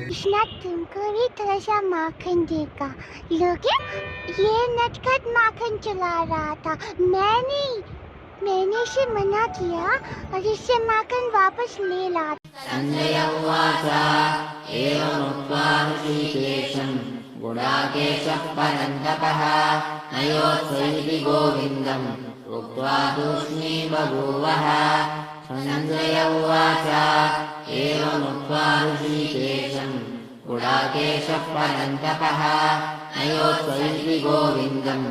कृष्णा तुमको भी थोड़ा सा माखन देगा, लोगे? ये नटखट माखन चला रहा था, मैंने इसे मना किया और इससे माखन वापस ले ला। संजय उवाच एवमुक्त्वा ऋषिकेशं गुडाकेशः परन्तपः नयोत्सैति गोविन्दम् उक्त्वा तूष्णी बभूवः। संजय उवाच एवमुक्त्वा ऋषिकेशं गुडाकेशः परन्तपः नयोत्सैति गोविन्दम्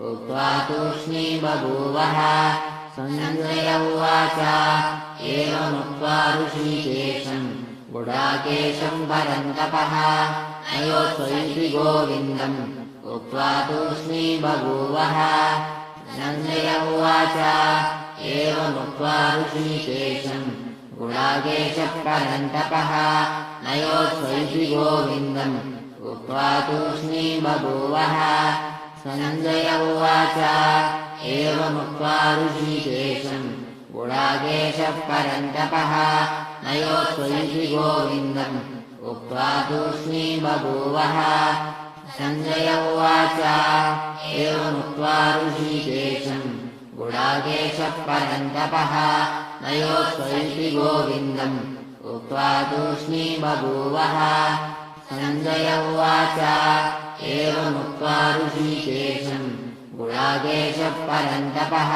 उक्त्वा तूष्णी बभूवः। संजय उवाच एवमुक्त्वा ऋषिकेशं गुडाकेशं परन्तपः नयोत्सैति गोविन्दम् उक्त्वा तूष्णी बभूवः। संजय उवाच एवमुक्त्वा ऋषिकेशं गुडाकेशः परन्तपः नयोत्सैति गोविन्दम् उक्त्वा तूष्णी बभूवः। संजय उवाच एवमुक्त्वा ऋषिकेशं गुडाकेशः परन्तपः नयोत्सैति गोविन्दम् उक्त्वा तूष्णी बभूवः। संजय उवाच एवमुक्त्वा ऋषिकेशं गुडाकेशः परन्तपः नयोत्सैति गोविन्दम् उक्त्वा तूष्णी बभूवः। संजय उवाच एवमुक्त्वा ऋषिकेशं गुडाकेशः परन्तपः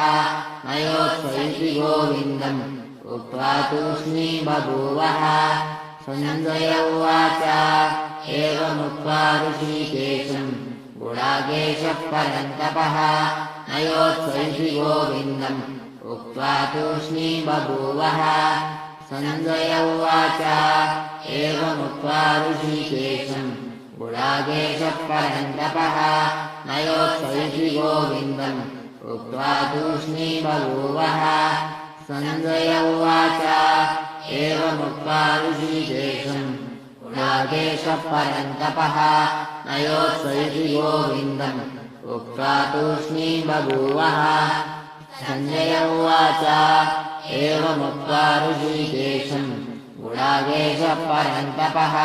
नयोत्सैति गोविन्दम् उक्त्वा तूष्णी बभूवः। संजय उवाच एवमुक्त्वा ऋषिकेशं गुडाकेशः परन्तपः नयोत्सैति गोविन्दम् उक्त्वा तूष्णी बभूवः। संजय उवाच एवमुक्त्वा ऋषिकेशं गुडाकेशः परन्तपः नयोत्सैति गोविन्दम् उक्त्वा तूष्णी बभूवः। संजय उवाच एवमुक्त्वा ऋषिकेशं गुडाकेशः परन्तपः नयोत्सैति गोविन्दम् उक्त्वा तूष्णी बभूवः। संजय उवाच एवमुक्त्वा ऋषिकेशं गुडाकेशः परन्तपः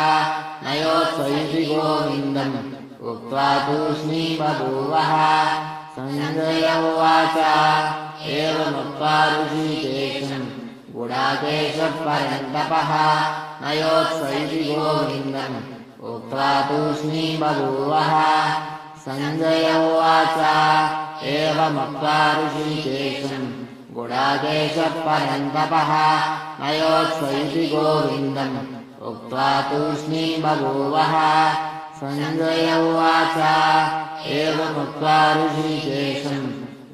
नयोत्सैति गोविन्दम् उक्त्वा तूष्णी बभूवः। संजय उवाच एवमुक्त्वा ऋषिकेशं गुडाकेशः परन्तपः नयोत्सैति गोविन्दम् उक्त्वा तूष्णी बभूवः। संजय उवाच एवमुक्त्वा ऋषिकेशं गुडाकेशः परन्तपः नयोत्सैति गोविन्दम् उक्त्वा तूष्णी बभूवः। संजय उवाच एवमुक्त्वा ऋषिकेशं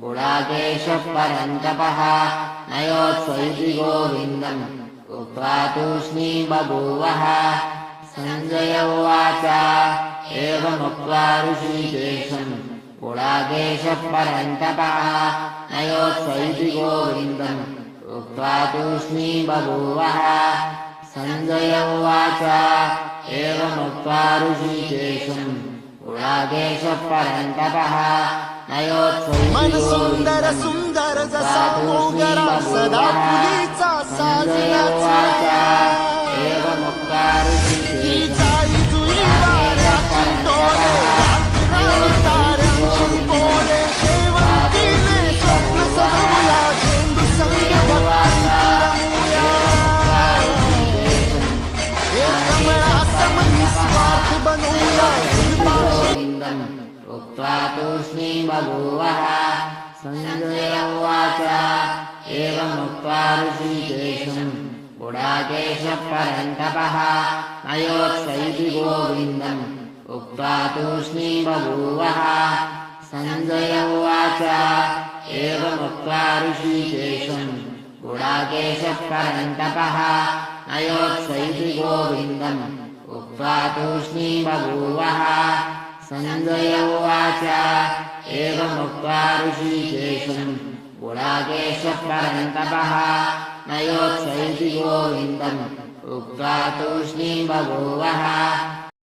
गुडाकेशः परन्तपः नयोत्सैति गोविन्दम् उक्त्वा तूष्णी बभूवः। संजय उवाच एवमुक्त्वा ऋषिकेशं गुडाकेशः परन्तपः नयोत्सैति गोविन्दम् उक्त्वा तूष्णी बभूवः। संजय उवाच एवमुक्त्वा ऋषिकेशं गुडाकेशः परन्तपः नयोत्सैति मनसुंदर सुंदर जसा मोगरा सदा फुलीचा साजनाचा एवमुक्त्वा ऋषिकेशं जाई जुई वाऱ्याची डोळे रात्री ताऱ्यांची पोळे शेवंतीने स्वप्न सजवूया झेंडू संग भक्ती रमूया हे कमळासम निस्वार्थ बनूया गोविन्दम् उक्त्वा तूष्णी बभूवः। संजय उवाच एवमुक्त्वा ऋषिकेशं गुडाकेशः परन्तपः नयोत्सैति गोविन्दम् उक्त्वा तूष्णी बभूवः। संजय उवाच एवमुक्त्वा ऋषिकेशं गुडाकेशः परन्तपः नयोत्सैति गोविन्दम् उक्त्वा तूष्णी बभूवः। संजय उवाच एवमुक्त्वा ऋषिकेशं गुडाकेशः परन्तपः नयोत्सैति गोविन्दम् उक्त्वा तूष्णी बभूवः।